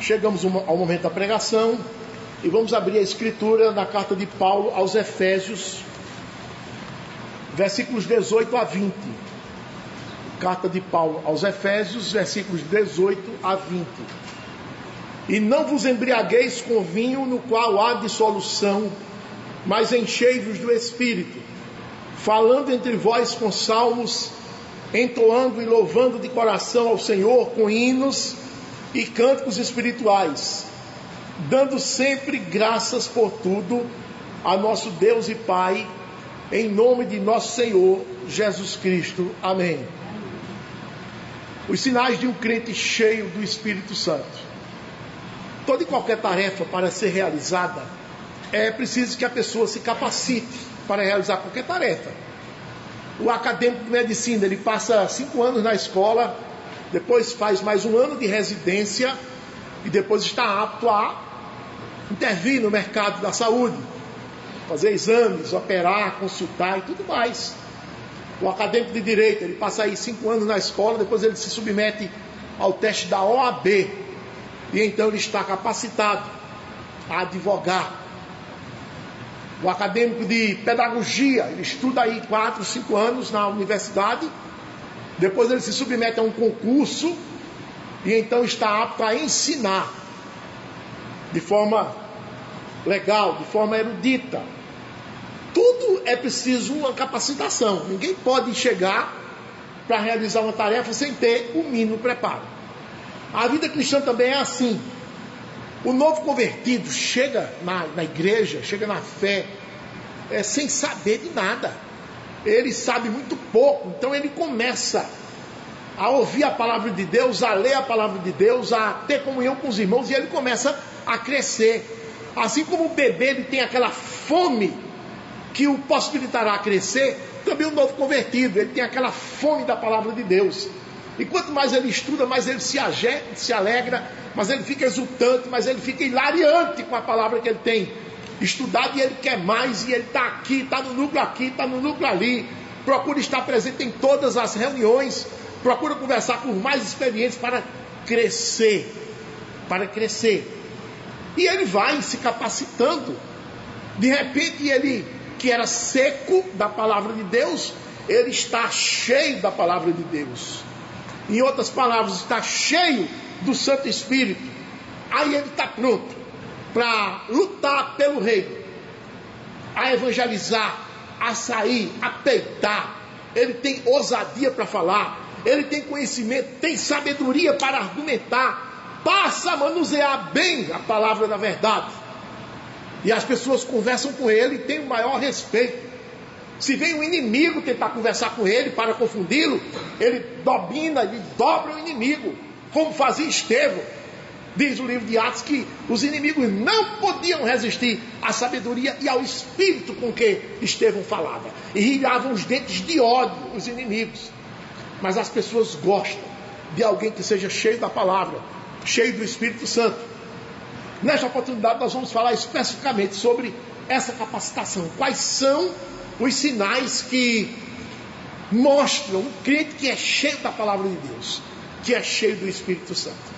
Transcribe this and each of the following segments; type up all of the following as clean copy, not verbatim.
Chegamos ao momento da pregação e vamos abrir a escritura na carta de Paulo aos Efésios, versículos 18 a 20. Carta de Paulo aos Efésios, versículos 18 a 20. E não vos embriagueis com vinho no qual há dissolução, mas enchei-vos do Espírito, falando entre vós com salmos, entoando e louvando de coração ao Senhor com hinos e cânticos espirituais, dando sempre graças por tudo a nosso Deus e Pai, em nome de nosso Senhor Jesus Cristo. Amém. Os sinais de um crente cheio do Espírito Santo. Toda e qualquer tarefa para ser realizada, é preciso que a pessoa se capacite para realizar qualquer tarefa. O acadêmico de medicina, ele passa 5 anos na escola, depois faz mais 1 ano de residência e depois está apto a intervir no mercado da saúde, fazer exames, operar, consultar e tudo mais. O acadêmico de direito, ele passa aí 5 anos na escola, depois ele se submete ao teste da OAB e então ele está capacitado a advogar. O acadêmico de pedagogia, ele estuda aí 4, 5 anos na universidade, depois ele se submete a um concurso e então está apto a ensinar de forma legal, de forma erudita. Tudo é preciso uma capacitação. Ninguém pode chegar para realizar uma tarefa sem ter o mínimo preparo. A vida cristã também é assim. O novo convertido chega na igreja, chega na fé, sem saber de nada. Ele sabe muito pouco, então ele começa a ouvir a palavra de Deus, a ler a palavra de Deus, a ter comunhão com os irmãos, e ele começa a crescer. Assim como o bebê ele tem aquela fome que o possibilitará a crescer, também o novo convertido, ele tem aquela fome da palavra de Deus. E quanto mais ele estuda, mais ele se alegra, mais ele fica exultante, mais ele fica hilariante com a palavra que ele tem estudado, e ele quer mais, e ele está aqui, está no núcleo aqui, está no núcleo ali, procura estar presente em todas as reuniões, procura conversar com os mais experientes para crescer, e ele vai se capacitando. De repente ele, que era seco da palavra de Deus, ele está cheio da palavra de Deus. Em outras palavras, está cheio do Santo Espírito. Aí ele está pronto para lutar pelo reino, a evangelizar, a sair, a peitar. Ele tem ousadia para falar, ele tem conhecimento, tem sabedoria para argumentar, passa a manusear bem a palavra da verdade. E as pessoas conversam com ele e têm o maior respeito. Se vem um inimigo tentar conversar com ele para confundi-lo, ele domina, ele dobra o inimigo, como fazia Estevão. Diz o livro de Atos que os inimigos não podiam resistir à sabedoria e ao espírito com que Estevão falava. E rilhavam os dentes de ódio os inimigos. Mas as pessoas gostam de alguém que seja cheio da palavra, cheio do Espírito Santo. Nesta oportunidade nós vamos falar especificamente sobre essa capacitação. Quais são os sinais que mostram um crente que é cheio da palavra de Deus, que é cheio do Espírito Santo?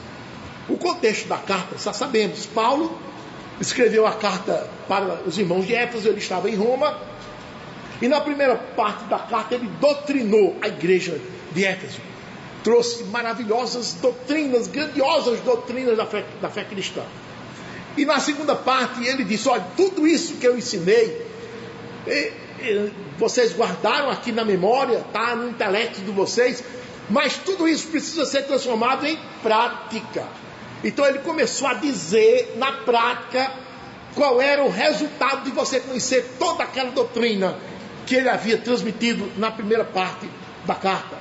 O contexto da carta, já sabemos. Paulo escreveu a carta para os irmãos de Éfeso, ele estava em Roma, e na primeira parte da carta ele doutrinou a igreja de Éfeso. Trouxe maravilhosas doutrinas, grandiosas doutrinas da fé cristã. E na segunda parte ele disse: olha, tudo isso que eu ensinei, vocês guardaram aqui na memória, está no intelecto de vocês, mas tudo isso precisa ser transformado em prática. Então ele começou a dizer na prática qual era o resultado de você conhecer toda aquela doutrina que ele havia transmitido na primeira parte da carta.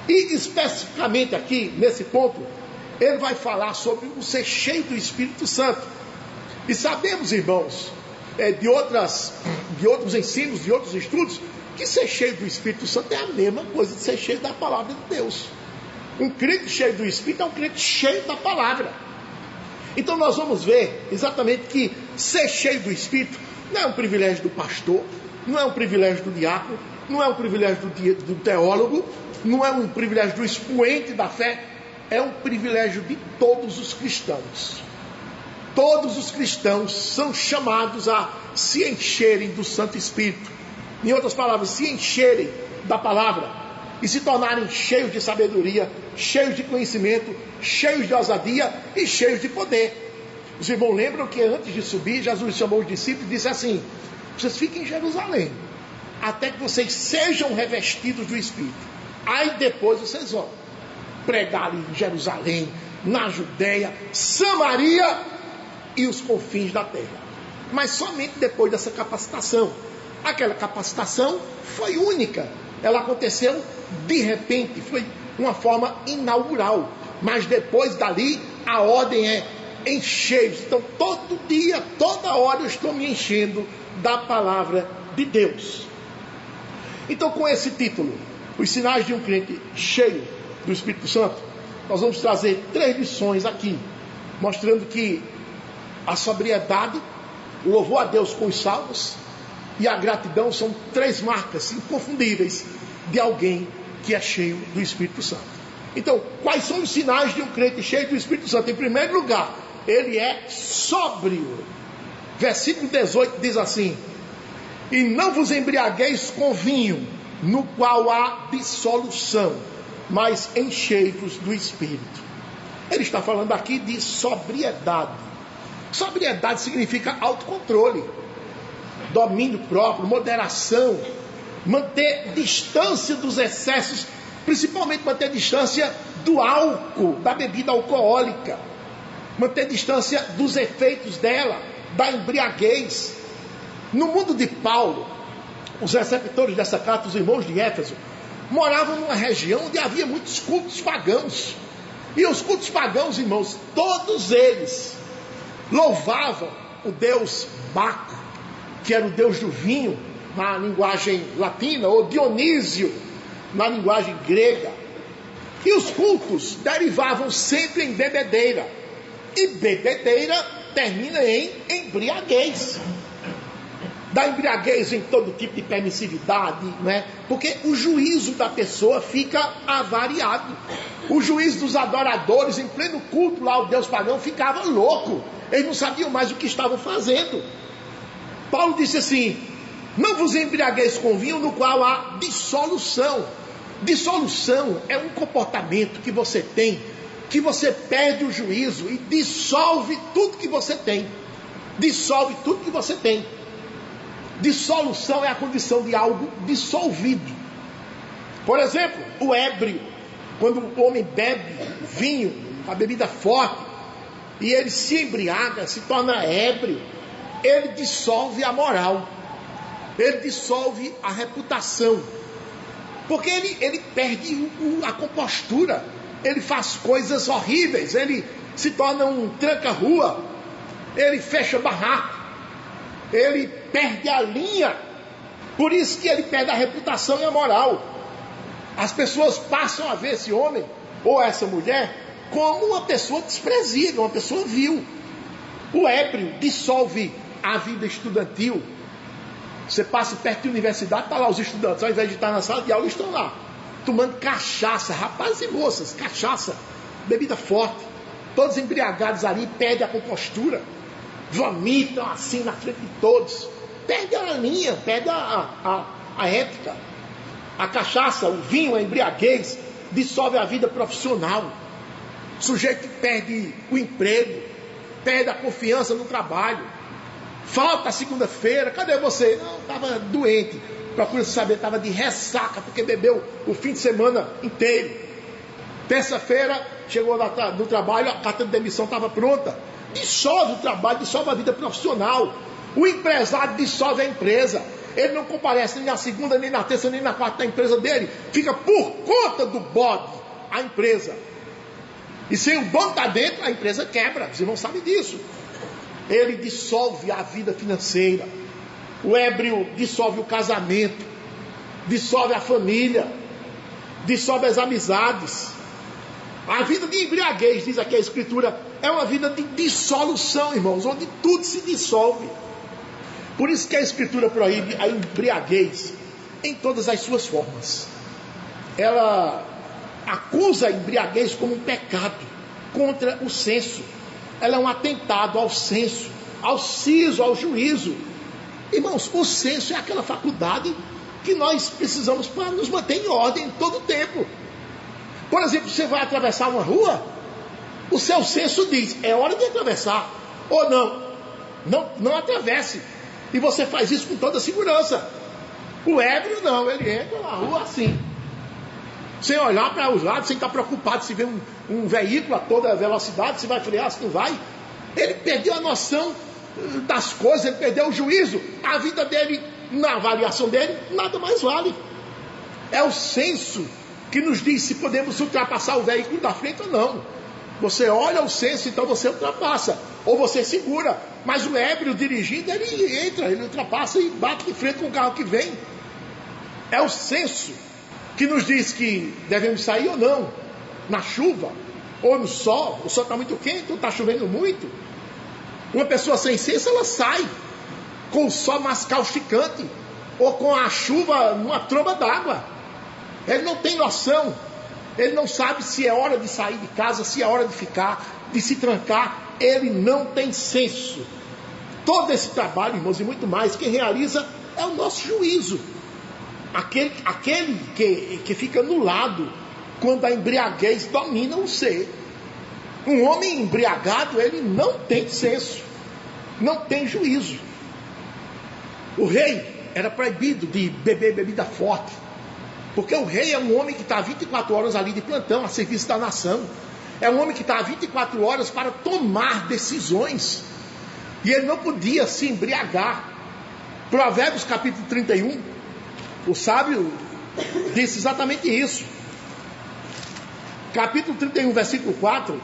E especificamente aqui, nesse ponto, ele vai falar sobre o ser cheio do Espírito Santo. E sabemos, irmãos, de outros ensinos, de outros estudos, que ser cheio do Espírito Santo é a mesma coisa de ser cheio da palavra de Deus. Um crente cheio do Espírito é um crente cheio da palavra. Então nós vamos ver exatamente que ser cheio do Espírito não é um privilégio do pastor, não é um privilégio do diácono, não é um privilégio do teólogo, não é um privilégio do expoente da fé, é um privilégio de todos os cristãos. Todos os cristãos são chamados a se encherem do Santo Espírito. Em outras palavras, se encherem da palavra e se tornarem cheios de sabedoria, cheios de conhecimento, cheios de ousadia e cheios de poder. Os irmãos lembram que antes de subir, Jesus chamou os discípulos e disse assim: vocês fiquem em Jerusalém, até que vocês sejam revestidos do Espírito. Aí depois vocês vão pregar ali em Jerusalém, na Judéia, Samaria e os confins da terra. Mas somente depois dessa capacitação. Aquela capacitação foi única. Ela aconteceu de repente, foi uma forma inaugural. Mas depois dali, a ordem é encher. Então todo dia, toda hora eu estou me enchendo da palavra de Deus. Então, com esse título, os sinais de um crente cheio do Espírito Santo, nós vamos trazer 3 lições aqui, mostrando que a sobriedade, o louvor a Deus com os salmos e a gratidão são 3 marcas inconfundíveis de alguém que é cheio do Espírito Santo. Então, quais são os sinais de um crente cheio do Espírito Santo? Em primeiro lugar, ele é sóbrio. Versículo 18 diz assim: e não vos embriagueis com vinho, no qual há dissolução, mas enchei-vos do Espírito. Ele está falando aqui de sobriedade. Sobriedade significa autocontrole, domínio próprio, moderação, manter distância dos excessos, principalmente manter distância do álcool, da bebida alcoólica, manter distância dos efeitos dela, da embriaguez. No mundo de Paulo, os receptores dessa carta, os irmãos de Éfeso, moravam numa região onde havia muitos cultos pagãos. E os cultos pagãos, irmãos, todos eles louvavam o deus Baco, que era o deus do vinho, na linguagem latina, ou Dionísio, na linguagem grega. E os cultos derivavam sempre em bebedeira. E bebedeira termina em embriaguez. Da embriaguez em todo tipo de permissividade, né? Porque o juízo da pessoa fica avariado. O juízo dos adoradores em pleno culto lá, o deus pagão, ficava louco. Eles não sabiam mais o que estavam fazendo. Paulo disse assim: não vos embriagueis com vinho, no qual há dissolução. Dissolução é um comportamento que você tem, que você perde o juízo e dissolve tudo que você tem. Dissolve tudo que você tem. Dissolução é a condição de algo dissolvido. Por exemplo, o ébrio, quando o homem bebe vinho, a bebida forte, e ele se embriaga, se torna ébrio, ele dissolve a moral, ele dissolve a reputação, porque ele perde a compostura, ele faz coisas horríveis, ele se torna um tranca-rua, ele fecha barraco, ele perde a linha. Por isso que ele perde a reputação e a moral. As pessoas passam a ver esse homem ou essa mulher como uma pessoa desprezível, uma pessoa vil. O ébrio dissolve a vida estudantil. Você passa perto da universidade, está lá os estudantes, ao invés de estar na sala de aula, estão lá tomando cachaça, rapazes e moças, cachaça, bebida forte, todos embriagados ali, perde a compostura, vomitam assim na frente de todos, perde a linha, perde a ética. A cachaça, o vinho, a embriaguez dissolve a vida profissional. O sujeito perde o emprego, perde a confiança no trabalho, falta a segunda-feira. Cadê você? Não, estava doente. Procura saber, estava de ressaca porque bebeu o fim de semana inteiro. Terça-feira chegou no trabalho, a carta de demissão estava pronta. Dissolve o trabalho, dissolve a vida profissional. O empresário dissolve a empresa. Ele não comparece nem na segunda, nem na terça, nem na quarta da empresa dele. Fica por conta do bode a empresa. E se o dono está dentro, a empresa quebra. Você não sabe disso. Ele dissolve a vida financeira. O ébrio dissolve o casamento, dissolve a família, dissolve as amizades. A vida de embriaguez, diz aqui a Escritura, é uma vida de dissolução, irmãos, onde tudo se dissolve. Por isso que a Escritura proíbe a embriaguez em todas as suas formas. Ela acusa a embriaguez como um pecado contra o senso. Ela é um atentado ao senso, ao siso, ao juízo. Irmãos, o senso é aquela faculdade que nós precisamos para nos manter em ordem todo o tempo. Por exemplo, você vai atravessar uma rua, o seu senso diz, é hora de atravessar, ou não atravesse. E você faz isso com toda segurança. O ébrio não, ele entra na rua assim, sem olhar para os lados, sem estar preocupado se vê um veículo a toda velocidade, se vai frear, se não vai. Ele perdeu a noção das coisas, ele perdeu o juízo. A vida dele, na avaliação dele, nada mais vale. É o senso que nos diz se podemos ultrapassar o veículo da frente ou não. Você olha o senso, então você ultrapassa, ou você segura. Mas o ébrio dirigindo, ele entra, ele ultrapassa e bate de frente com o carro que vem. É o senso que nos diz que devemos sair ou não, na chuva, ou no sol. O sol está muito quente, ou está chovendo muito. Uma pessoa sem senso, ela sai com o sol mais causticante, ou com a chuva numa tromba d'água. Ele não tem noção, ele não sabe se é hora de sair de casa, se é hora de ficar, de se trancar. Ele não tem senso. Todo esse trabalho, irmãos, e muito mais, quem realiza é o nosso juízo. Aquele que fica anulado quando a embriaguez domina o ser. Um homem embriagado, ele não tem senso, não tem juízo. O rei era proibido de beber bebida forte, porque o rei é um homem que está 24 horas ali de plantão, a serviço da nação. É um homem que está 24 horas para tomar decisões, e ele não podia se embriagar. Provérbios capítulo 31, o sábio disse exatamente isso. Capítulo 31, versículo 4.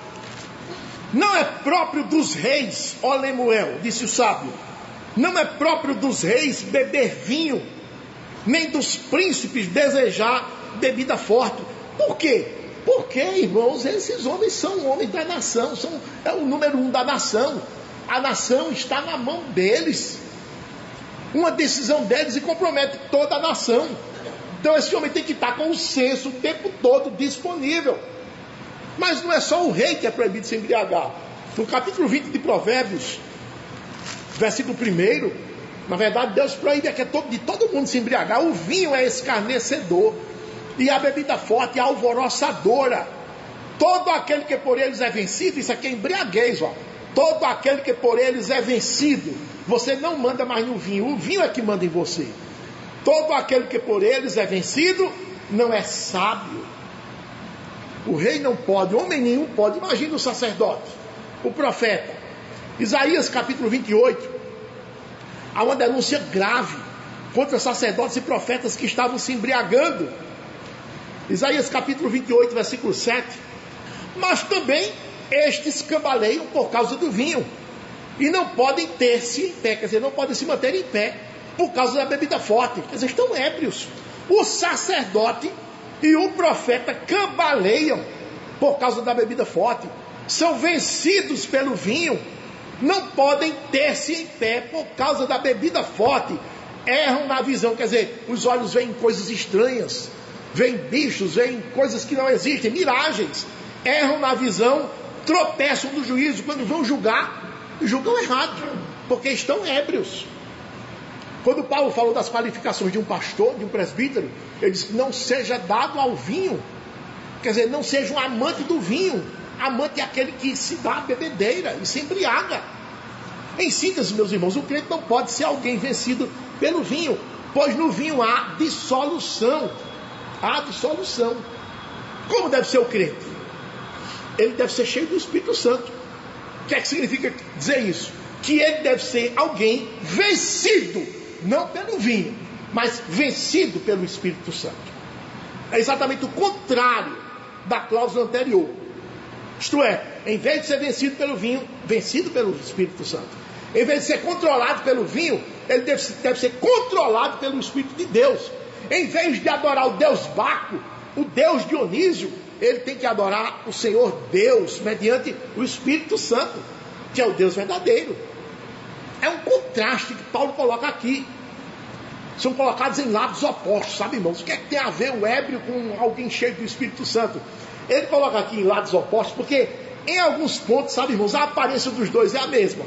Não é próprio dos reis, ó Lemuel, disse o sábio, não é próprio dos reis beber vinho, nem dos príncipes desejar bebida forte. Por quê? Porque, irmãos, esses homens são homens da nação, é o número 1 da nação. A nação está na mão deles. Uma decisão deles e compromete toda a nação. Então esse homem tem que estar com o senso o tempo todo disponível. Mas não é só o rei que é proibido de se embriagar. No capítulo 20 de Provérbios, versículo 1, na verdade Deus proíbe de todo mundo se embriagar. O vinho é escarnecedor, e a bebida forte é alvoroçadora. Todo aquele que por eles é vencido, isso aqui é embriaguez, ó. Todo aquele que por eles é vencido, você não manda mais no vinho, o vinho é que manda em você. Todo aquele que por eles é vencido, não é sábio. O rei não pode, homem nenhum pode. Imagina o sacerdote, o profeta. Isaías capítulo 28, há uma denúncia grave contra sacerdotes e profetas que estavam se embriagando. Isaías capítulo 28, versículo 7. Mas também estes cambaleiam por causa do vinho, e não podem ter-se em pé, quer dizer, não podem se manter em pé por causa da bebida forte, quer dizer, estão ébrios. O sacerdote e o profeta cambaleiam por causa da bebida forte, são vencidos pelo vinho, não podem ter-se em pé por causa da bebida forte, erram na visão, quer dizer, os olhos veem coisas estranhas, veem bichos, veem coisas que não existem, miragens, erram na visão, tropeçam no juízo, quando vão julgar, julgam errado, porque estão ébrios. Quando Paulo falou das qualificações de um pastor, de um presbítero, ele disse que não seja dado ao vinho, quer dizer, não seja um amante do vinho. Amante é aquele que se dá a bebedeira e se embriaga. Em síntese, meus irmãos, o crente não pode ser alguém vencido pelo vinho, pois no vinho há dissolução. Há dissolução. Como deve ser o crente? Ele deve ser cheio do Espírito Santo. O que é que significa dizer isso? Que ele deve ser alguém vencido, não pelo vinho, mas vencido pelo Espírito Santo. É exatamente o contrário da cláusula anterior. Isto é, em vez de ser vencido pelo vinho, vencido pelo Espírito Santo. Em vez de ser controlado pelo vinho, ele deve ser controlado pelo Espírito de Deus. Em vez de adorar o Deus Baco, o Deus Dionísio, ele tem que adorar o Senhor Deus, mediante o Espírito Santo, que é o Deus verdadeiro. É um contraste que Paulo coloca aqui. são colocados em lados opostos, sabe, irmãos? O que é que tem a ver o ébrio com alguém cheio do Espírito Santo? Ele coloca aqui em lados opostos, porque em alguns pontos, sabe, irmãos, a aparência dos dois é a mesma.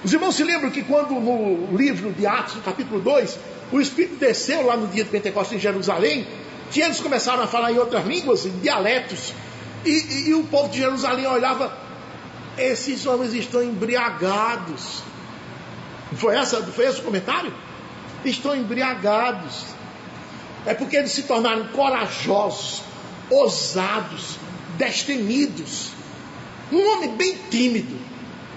Os irmãos se lembram que quando no livro de Atos, no capítulo 2, o Espírito desceu lá no dia de Pentecostes em Jerusalém, que eles começaram a falar em outras línguas, em dialetos, e o povo de Jerusalém olhava, esses homens estão embriagados. Foi esse o comentário? Estão embriagados. É porque eles se tornaram corajosos, ousados, destemidos. Um homem bem tímido,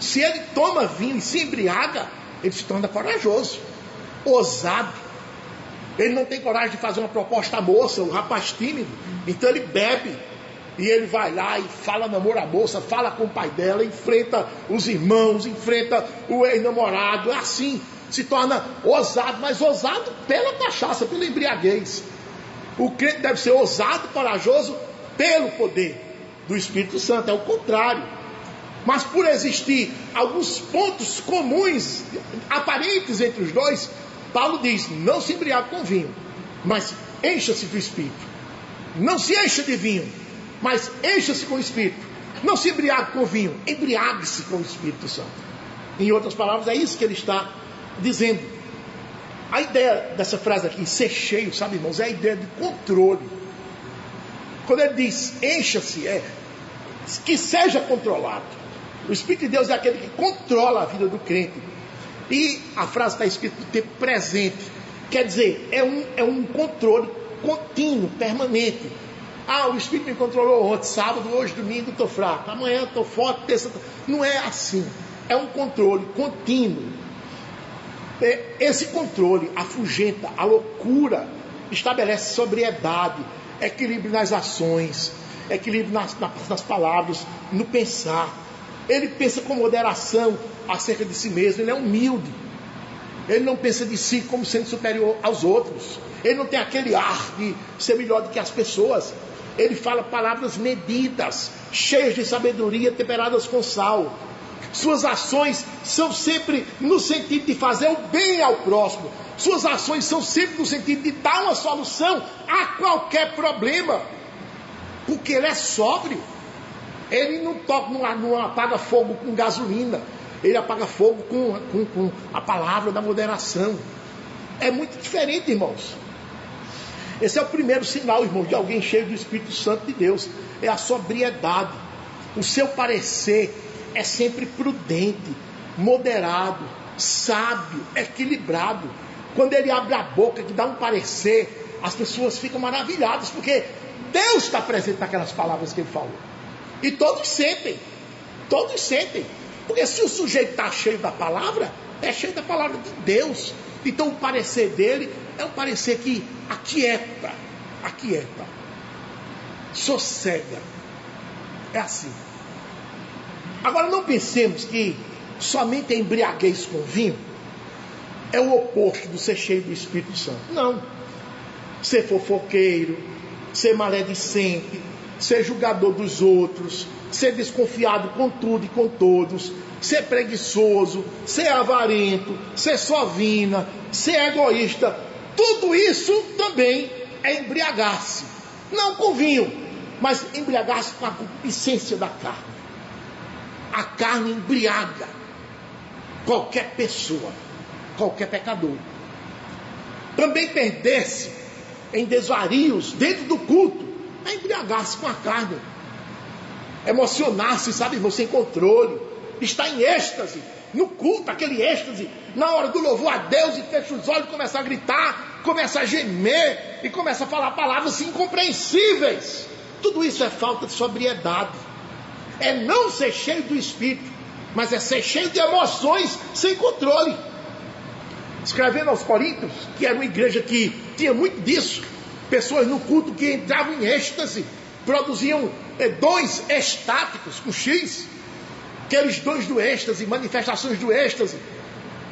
se ele toma vinho e se embriaga, ele se torna corajoso, ousado. Ele não tem coragem de fazer uma proposta à moça, o rapaz tímido, então ele bebe, e ele vai lá e fala namoro à moça, fala com o pai dela, enfrenta os irmãos, enfrenta o ex-namorado, assim, se torna ousado, mas ousado pela cachaça, pela embriaguez. O crente deve ser ousado, corajoso, pelo poder do Espírito Santo, é o contrário. Mas por existir alguns pontos comuns, aparentes entre os dois, Paulo diz, não se embriague com vinho, mas encha-se do Espírito. Não se encha de vinho, mas encha-se com o Espírito. Não se embriague com vinho, embriague-se com o Espírito Santo. Em outras palavras, é isso que ele está dizendo. A ideia dessa frase aqui, ser cheio, sabe, irmãos, é a ideia de controle. Quando ele diz encha-se, é que seja controlado. O Espírito de Deus é aquele que controla a vida do crente. E a frase está escrita no tempo presente. Quer dizer, é um controle contínuo, permanente. O Espírito me controlou ontem, sábado, hoje, domingo, estou fraco. Amanhã estou forte, terça... Não é assim. É um controle contínuo. Esse controle afugenta a loucura, estabelece sobriedade, equilíbrio nas ações, equilíbrio nas palavras, no pensar. Ele pensa com moderação acerca de si mesmo, ele é humilde. Ele não pensa de si como sendo superior aos outros. Ele não tem aquele ar de ser melhor do que as pessoas. Ele fala palavras medidas, cheias de sabedoria, temperadas com sal. Suas ações são sempre no sentido de fazer o bem ao próximo. Suas ações são sempre no sentido de dar uma solução a qualquer problema. Porque ele é sóbrio. Ele não apaga fogo com gasolina. Ele apaga fogo com a palavra da moderação. É muito diferente, irmãos. Esse é o primeiro sinal, irmãos, de alguém cheio do Espírito Santo de Deus. É a sobriedade. O seu parecer é sempre prudente, moderado, sábio, equilibrado. Quando ele abre a boca, que dá um parecer, as pessoas ficam maravilhadas, porque Deus está presente naquelas palavras que ele falou. E todos sentem. Porque se o sujeito está cheio da palavra, é cheio da palavra de Deus. Então o parecer dele é um parecer que aquieta, sossega. É assim. Agora não pensemos que somente a embriaguez com vinho é o oposto do ser cheio do Espírito Santo. Não. Ser fofoqueiro, ser maledicente, ser julgador dos outros, ser desconfiado com tudo e com todos, ser preguiçoso, ser avarento, ser sovina, ser egoísta, tudo isso também é embriagar-se. Não com vinho, mas embriagar-se com a concupiscência da carne. A carne embriaga qualquer pessoa, qualquer pecador. Também perder-se em desvarios dentro do culto é embriagar-se com a carne. Emocionar-se, sabe, sem controle. Estar em êxtase, no culto, aquele êxtase, na hora do louvor a Deus, e fecha os olhos, começa a gritar, começa a gemer, e começa a falar palavras incompreensíveis. Tudo isso é falta de sobriedade. É não ser cheio do Espírito, mas é ser cheio de emoções sem controle. Escrevendo aos Coríntios, que era uma igreja que tinha muito disso, pessoas no culto que entravam em êxtase, produziam dons estáticos com X, aqueles dons do êxtase, manifestações do êxtase.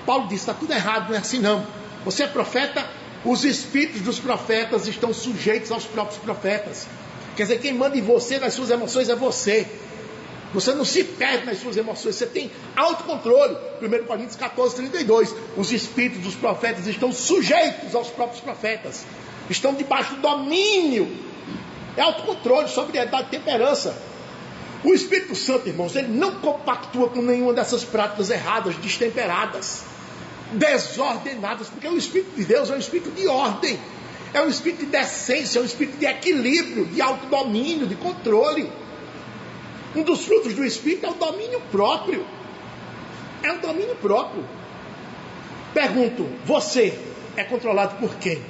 Paulo disse, está tudo errado, não é assim não. Você é profeta, os espíritos dos profetas estão sujeitos aos próprios profetas. Quer dizer, quem manda em você, nas suas emoções, é você. Você não se perde nas suas emoções, você tem autocontrole. 1 Coríntios 14, 32. Os espíritos dos profetas estão sujeitos aos próprios profetas. Estão debaixo do domínio. É autocontrole, sobriedade e temperança. O Espírito Santo, irmãos, ele não compactua com nenhuma dessas práticas erradas, destemperadas, desordenadas, porque o Espírito de Deus é um Espírito de ordem, é um Espírito de decência, é um Espírito de equilíbrio, de autodomínio, de controle. Um dos frutos do Espírito é o domínio próprio. É o domínio próprio. Pergunto, você é controlado por quem?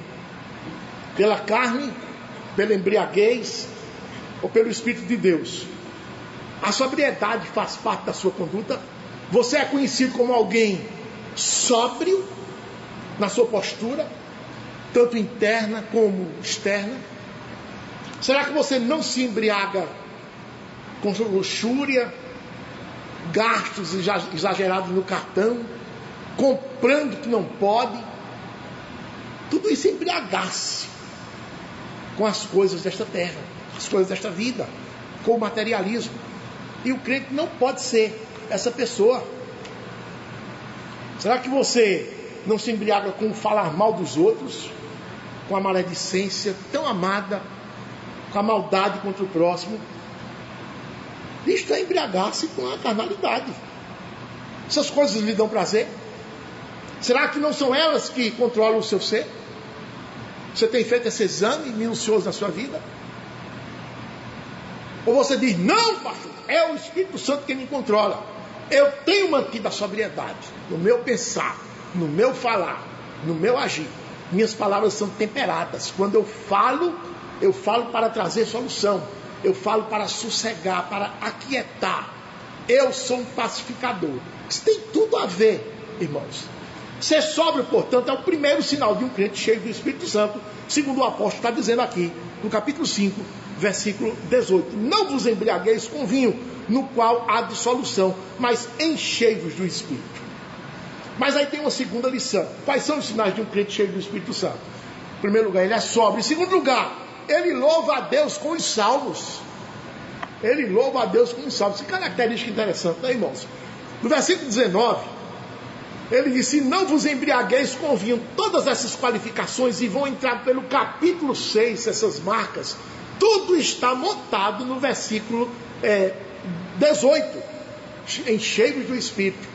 Pela carne, pela embriaguez ou pelo Espírito de Deus? A sobriedade faz parte da sua conduta? Você é conhecido como alguém sóbrio na sua postura, tanto interna como externa? Será que você não se embriaga com luxúria, gastos exagerados no cartão, comprando o que não pode? Tudo isso é embriagar-se com as coisas desta terra, as coisas desta vida, com o materialismo. E o crente não pode ser essa pessoa. Será que você não se embriaga com falar mal dos outros, com a maledicência tão amada, com a maldade contra o próximo? Isto é embriagar-se com a carnalidade. Essas coisas lhe dão prazer? Será que não são elas que controlam o seu ser? Você tem feito esse exame minucioso na sua vida? Ou você diz, não, pastor, é o Espírito Santo que me controla. Eu tenho mantido a sobriedade no meu pensar, no meu falar, no meu agir. Minhas palavras são temperadas. Quando eu falo para trazer solução. Eu falo para sossegar, para aquietar. Eu sou um pacificador. Isso tem tudo a ver, irmãos. Ser sóbrio, portanto, é o primeiro sinal de um crente cheio do Espírito Santo, segundo o apóstolo está dizendo aqui, no capítulo 5, versículo 18. Não vos embriagueis com vinho, no qual há dissolução, mas enchei-vos do Espírito. Mas aí tem uma segunda lição. Quais são os sinais de um crente cheio do Espírito Santo? Em primeiro lugar, ele é sóbrio. Em segundo lugar, ele louva a Deus com os salmos. Ele louva a Deus com os salmos. Que característica interessante, né, irmãos? No versículo 19, ele diz, se não vos embriagueis com vinho. Todas essas qualificações, e vão entrar pelo capítulo 6, essas marcas, tudo está montado no versículo 18. Enchei-vos do Espírito.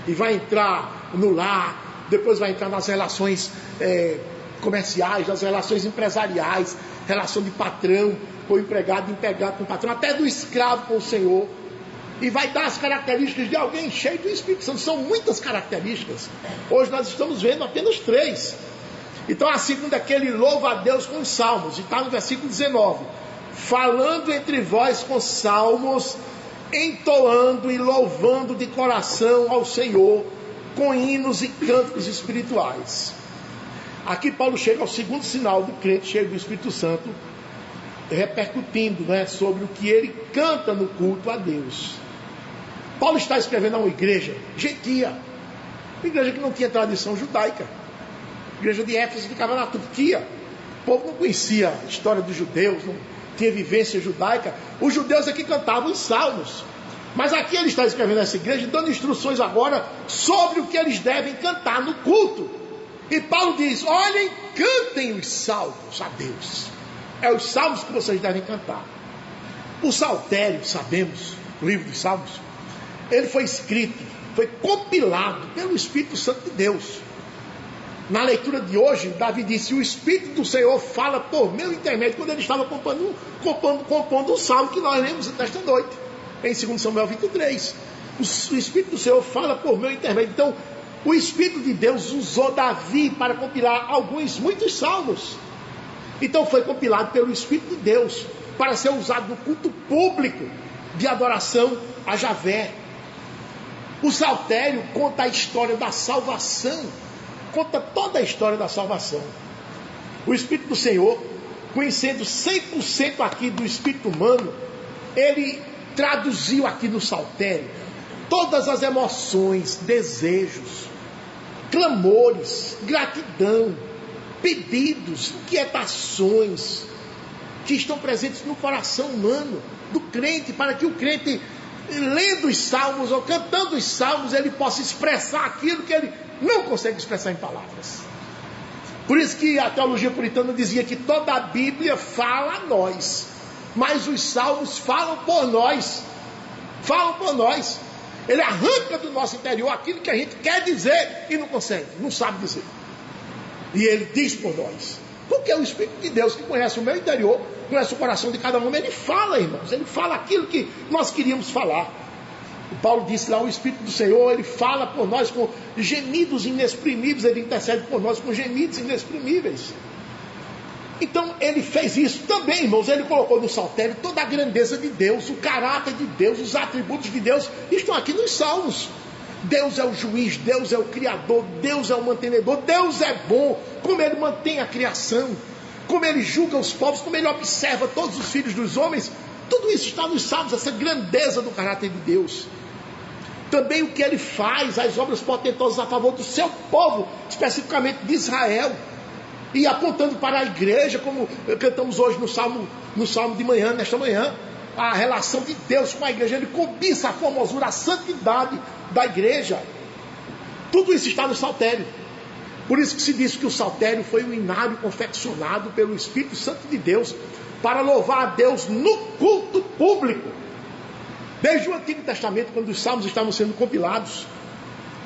E vai entrar no lar, depois vai entrar nas relações comerciais, nas relações empresariais, relação de patrão com o empregado, empregado com o patrão, até do escravo com o senhor. E vai dar as características de alguém cheio do Espírito Santo. São muitas características. Hoje nós estamos vendo apenas 3. Então a segunda é que ele louva a Deus com salmos. E está no versículo 19. Falando entre vós com salmos, entoando e louvando de coração ao Senhor, com hinos e cânticos espirituais. Aqui Paulo chega ao segundo sinal do crente cheio do Espírito Santo, repercutindo, sobre o que ele canta no culto a Deus. Paulo está escrevendo a uma igreja gentia, uma igreja que não tinha tradição judaica. A igreja de Éfeso ficava na Turquia. O povo não conhecia a história dos judeus, não tinha vivência judaica. Os judeus aqui cantavam os salmos. Mas aqui ele está escrevendo essa igreja, dando instruções agora sobre o que eles devem cantar no culto. E Paulo diz, olhem, cantem os salmos a Deus. É os salmos que vocês devem cantar. O saltério, sabemos, o livro dos salmos, ele foi escrito, foi compilado pelo Espírito Santo de Deus. Na leitura de hoje, Davi disse, o Espírito do Senhor fala por meu intermédio, quando ele estava compondo o salmo que nós lemos nesta noite, em 2 Samuel 23. O Espírito do Senhor fala por meu intermédio. Então, o Espírito de Deus usou Davi para compilar muitos salmos. Então foi compilado pelo Espírito de Deus para ser usado no culto público de adoração a Javé. O saltério conta a história da salvação, conta toda a história da salvação. O Espírito do Senhor, conhecendo 100% aqui do espírito humano, ele traduziu aqui no saltério todas as emoções, desejos, clamores, gratidão, pedidos, inquietações, que estão presentes no coração humano do crente, para que o crente, lendo os salmos ou cantando os salmos, ele possa expressar aquilo que ele não consegue expressar em palavras. Por isso que a teologia puritana dizia que toda a Bíblia fala a nós, mas os salmos falam por nós. Falam por nós. Ele arranca do nosso interior aquilo que a gente quer dizer e não consegue, não sabe dizer. E ele diz por nós. Porque é o Espírito de Deus que conhece o meu interior, conhece o coração de cada homem. Ele fala, irmãos, ele fala aquilo que nós queríamos falar. O Paulo disse lá, o Espírito do Senhor, ele fala por nós com gemidos inexprimíveis, ele intercede por nós com gemidos inexprimíveis. Então ele fez isso também, irmãos. Ele colocou no saltério toda a grandeza de Deus, o caráter de Deus, os atributos de Deus estão aqui nos salmos. Deus é o juiz, Deus é o criador, Deus é o mantenedor, Deus é bom, como ele mantém a criação, como ele julga os povos, como ele observa todos os filhos dos homens. Tudo isso está nos salmos, essa grandeza do caráter de Deus. Também o que ele faz, as obras portentosas a favor do seu povo, especificamente de Israel. E apontando para a igreja, como cantamos hoje no salmo de manhã, nesta manhã, a relação de Deus com a igreja. Ele cobiça a formosura, a santidade da igreja. Tudo isso está no saltério. Por isso que se diz que o saltério foi um inário confeccionado pelo Espírito Santo de Deus para louvar a Deus no culto público. Desde o Antigo Testamento, quando os salmos estavam sendo compilados,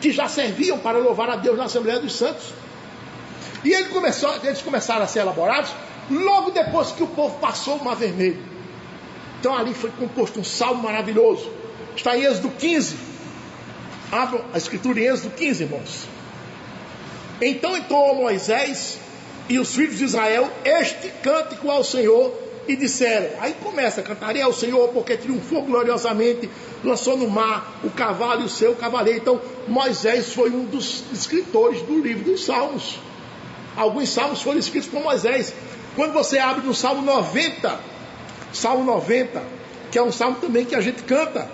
que já serviam para louvar a Deus na Assembleia dos Santos. E eles começaram a ser elaborados logo depois que o povo passou o Mar Vermelho. Então ali foi composto um salmo maravilhoso. Está em Êxodo 15. Abram a escritura em Êxodo 15, irmãos. Então entoou Moisés e os filhos de Israel este cântico ao Senhor e disseram. Aí começa: cantarei ao Senhor porque triunfou gloriosamente, lançou no mar o cavalo e o seu cavaleiro. Então Moisés foi um dos escritores do livro dos Salmos. Alguns salmos foram escritos por Moisés. Quando você abre no Salmo 90, que é um salmo também que a gente canta,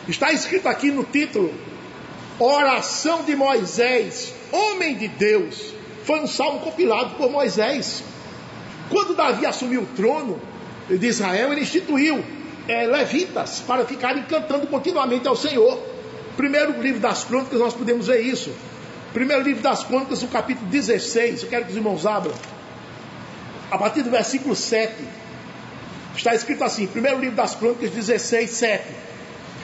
está escrito aqui no título: Oração de Moisés, homem de Deus. Foi um salmo compilado por Moisés. Quando Davi assumiu o trono de Israel, ele instituiu levitas para ficarem cantando continuamente ao Senhor. Primeiro livro das Crônicas, nós podemos ver isso. Primeiro livro das Crônicas, no capítulo 16, eu quero que os irmãos abram, a partir do versículo 7, está escrito assim, primeiro livro das Crônicas 16, 7.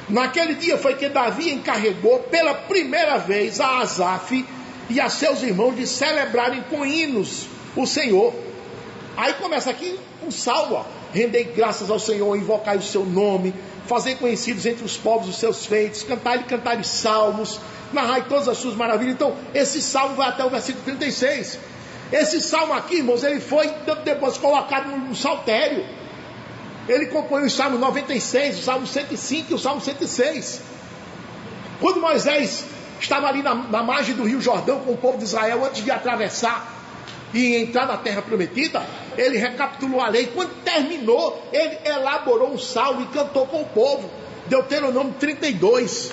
Naquele dia foi que Davi encarregou pela primeira vez a Asaf e a seus irmãos de celebrarem com hinos o Senhor. Aí começa aqui um salmo, ó. Rendei graças ao Senhor, invocai o seu nome, fazer conhecidos entre os povos os seus feitos, cantai salmos, narrai todas as suas maravilhas. Então esse salmo vai até o versículo 36. Esse salmo aqui, irmãos, ele foi depois colocado no saltério. Ele compõe o Salmo 96, o Salmo 105 e o Salmo 106. Quando Moisés estava ali na margem do rio Jordão com o povo de Israel, antes de atravessar e entrar na terra prometida, ele recapitulou a lei. Quando terminou, ele elaborou um salmo e cantou com o povo. Deuteronômio 32,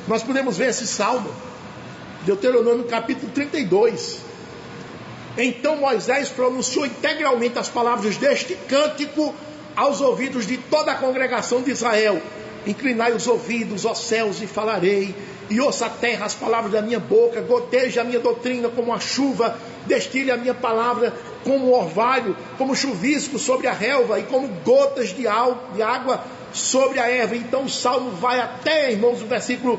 nós podemos ver esse salmo, Deuteronômio capítulo 32. Então Moisés pronunciou integralmente as palavras deste cântico aos ouvidos de toda a congregação de Israel. Inclinai os ouvidos, ó céus, e falarei, e ouça a terra as palavras da minha boca, goteje a minha doutrina como a chuva, destile a minha palavra como orvalho, como chuvisco sobre a relva, e como gotas de água sobre a erva. Então o salmo vai até, irmãos, o versículo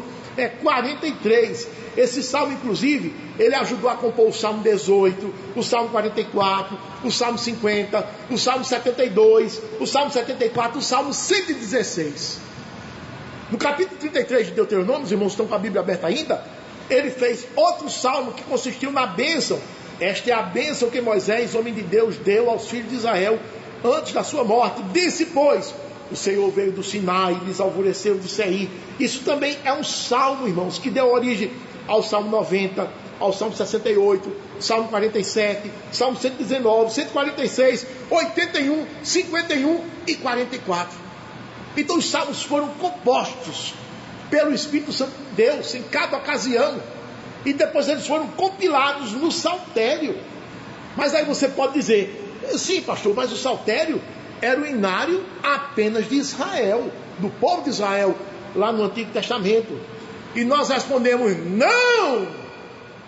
43. Esse salmo, inclusive, ele ajudou a compor o Salmo 18, o Salmo 44, o Salmo 50, o Salmo 72, o Salmo 74, o Salmo 116. No capítulo 33 de Deuteronômio, os irmãos estão com a Bíblia aberta ainda, ele fez outro salmo que consistiu na bênção. Esta é a bênção que Moisés, homem de Deus, deu aos filhos de Israel antes da sua morte. Disse, pois, o Senhor veio do Sinai, lhes alvoreceu de Seir. Isso também é um salmo, irmãos, que deu origem ao Salmo 90, ao Salmo 68, Salmo 47, Salmo 119, 146, 81, 51 e 44. Então os salmos foram compostos pelo Espírito Santo de Deus em cada ocasião, e depois eles foram compilados no saltério. Mas aí você pode dizer, sim pastor, mas o saltério era o inário apenas de Israel, do povo de Israel, lá no Antigo Testamento. E nós respondemos: não,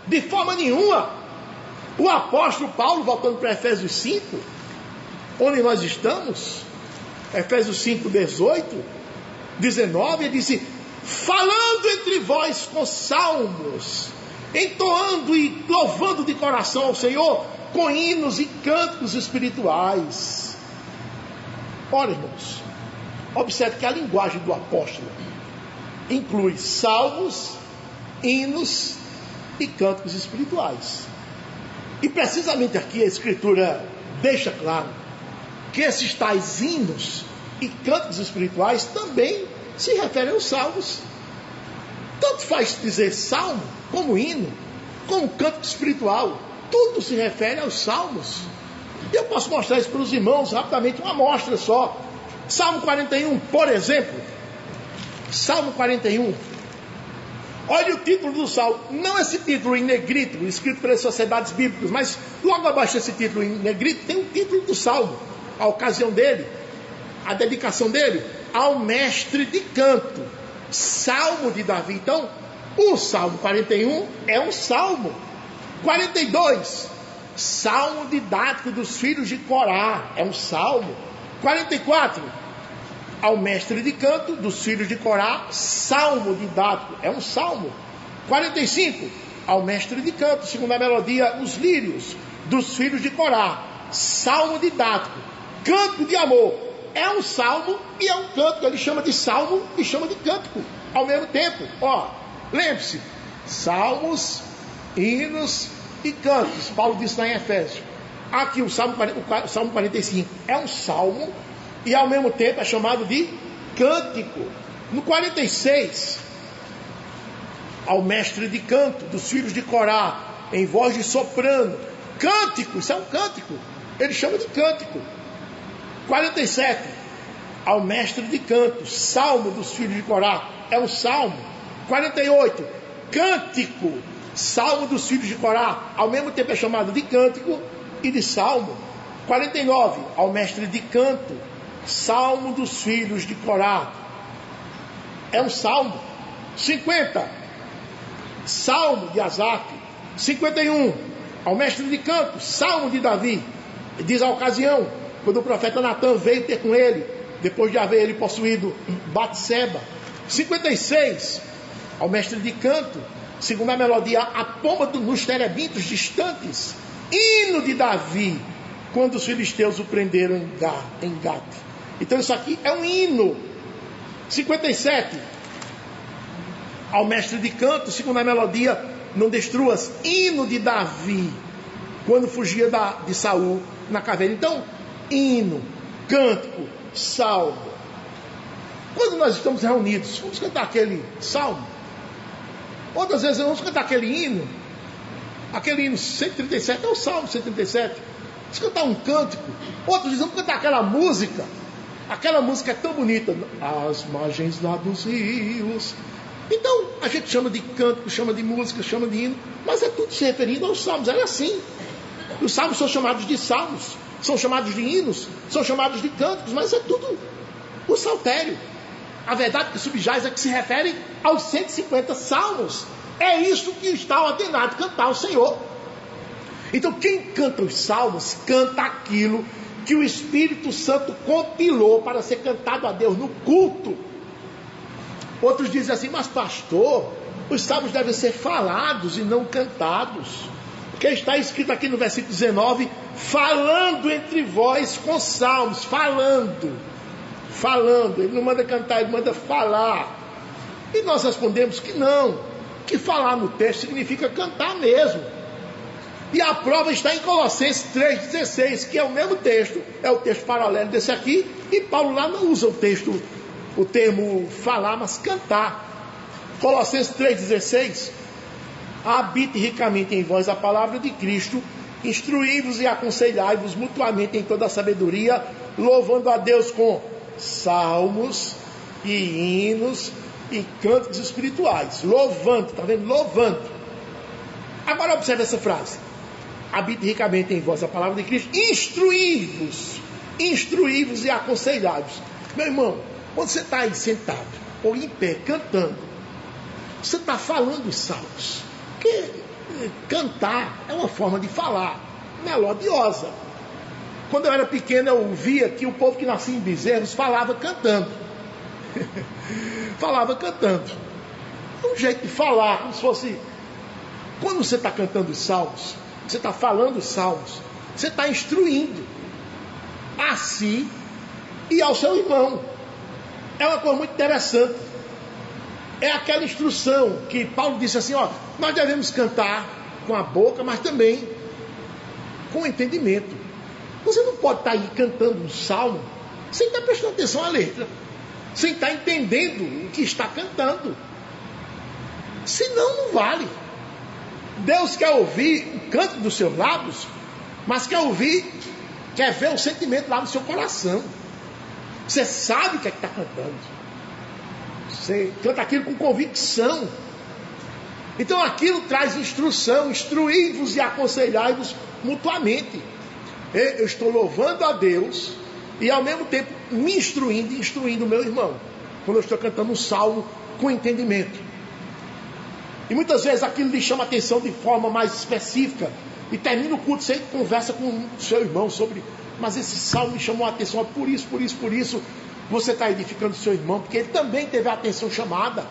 de forma nenhuma. O apóstolo Paulo, voltando para Efésios 5, onde nós estamos, Efésios 5, 18, 19, ele disse: falando entre vós com salmos, entoando e louvando de coração ao Senhor, com hinos e cânticos espirituais. Ora, irmãos, observe que a linguagem do apóstolo inclui salmos, hinos e cânticos espirituais. E precisamente aqui a Escritura deixa claro que esses tais hinos e cânticos espirituais também se referem aos salmos. Tanto faz dizer salmo, como hino, como cântico espiritual, tudo se refere aos salmos. E eu posso mostrar isso para os irmãos rapidamente, uma amostra só. Salmo 41, por exemplo. Salmo 41. Olha o título do salmo. Não esse título em negrito, escrito pelas sociedades bíblicas, mas logo abaixo desse título em negrito tem o título do salmo, a ocasião dele, a dedicação dele ao mestre de canto, Salmo de Davi. Então, o Salmo 41 é um salmo. 42, Salmo didático dos filhos de Corá, é um salmo. 44, ao mestre de canto dos filhos de Corá, salmo didático, é um salmo. 45, ao mestre de canto, segundo a melodia, os lírios dos filhos de Corá, salmo didático. Canto de amor, é um salmo e é um canto. Ele chama de salmo e chama de cântico ao mesmo tempo. Ó, lembre-se, salmos, hinos e cantos. Paulo disse lá em Efésios. Aqui o Salmo 45 é um salmo e ao mesmo tempo é chamado de cântico. No 46, ao mestre de canto dos filhos de Corá, em voz de soprano, cântico, isso é um cântico, ele chama de cântico. 47, ao mestre de canto, salmo dos filhos de Corá, é um salmo. 48, cântico, salmo dos filhos de Corá, ao mesmo tempo é chamado de cântico e de salmo. 49, ao mestre de canto, salmo dos filhos de Corá, é um salmo. 50, salmo de Asaf. 51, ao mestre de canto, salmo de Davi. Diz a ocasião, quando o profeta Natan veio ter com ele, depois de haver ele possuído Batseba. 56, ao mestre de canto, segundo a melodia, a pomba nos terebintos distantes, hino de Davi, quando os filisteus o prenderam em Gat. Então isso aqui é um hino. 57, ao mestre de canto, segundo a melodia, não destruas, hino de Davi, quando fugia de Saul na caverna. Então, hino, cântico, salmo. Quando nós estamos reunidos, vamos cantar aquele salmo. Outras vezes vamos cantar aquele hino 137, é o salmo 137. Vamos cantar um cântico. Outros dizem, vamos cantar aquela música é tão bonita, as margens lá dos rios. Então a gente chama de cântico, chama de música, chama de hino, mas é tudo se referindo aos salmos. É assim. Os salmos são chamados de salmos, são chamados de hinos, são chamados de cânticos, mas é tudo o saltério. A verdade que subjaz é que se refere aos 150 salmos. É isso que está ordenado cantar ao Senhor. Então quem canta os salmos, canta aquilo que o Espírito Santo compilou para ser cantado a Deus no culto. Outros dizem assim, mas pastor, os salmos devem ser falados e não cantados. Porque está escrito aqui no versículo 19, falando entre vós com salmos, falando, ele não manda cantar, ele manda falar. E nós respondemos que não, que falar no texto significa cantar mesmo. E a prova está em Colossenses 3,16, que é o mesmo texto, é o texto paralelo desse aqui, e Paulo lá não usa o termo falar, mas cantar. Colossenses 3,16, habite ricamente em vós a palavra de Cristo, instruí-vos e aconselhai-vos mutuamente em toda a sabedoria, louvando a Deus com salmos e hinos e cânticos espirituais. Louvando, está vendo? Louvando. Agora observe essa frase. Habite ricamente em vós a palavra de Cristo, instruí-vos instruí-vos e aconselhai-vos. Meu irmão, quando você está aí sentado ou em pé cantando, você está falando os salmos. Porque cantar é uma forma de falar melodiosa. Quando eu era pequeno, eu via que o povo que nascia em Bezerros falava cantando. Falava cantando. Um jeito de falar, como se fosse... Quando você está cantando os salmos, você está falando os salmos, você está instruindo a si e ao seu irmão. É uma coisa muito interessante. É aquela instrução que Paulo disse assim, ó, nós devemos cantar com a boca, mas também com entendimento. Você não pode estar aí cantando um salmo sem estar prestando atenção à letra, sem estar entendendo o que está cantando. Senão não vale. Deus quer ouvir o canto dos seus lábios, mas quer ver o sentimento lá no seu coração. Você sabe o que é que está cantando. Você canta aquilo com convicção. Então aquilo traz instrução, instruí-vos e aconselhai-vos mutuamente. Eu estou louvando a Deus e ao mesmo tempo me instruindo e instruindo o meu irmão, quando eu estou cantando um salmo com entendimento. E muitas vezes aquilo lhe chama a atenção de forma mais específica, e termina o culto, você conversa com o seu irmão sobre, mas esse salmo me chamou a atenção, por isso, você está edificando o seu irmão, porque ele também teve a atenção chamada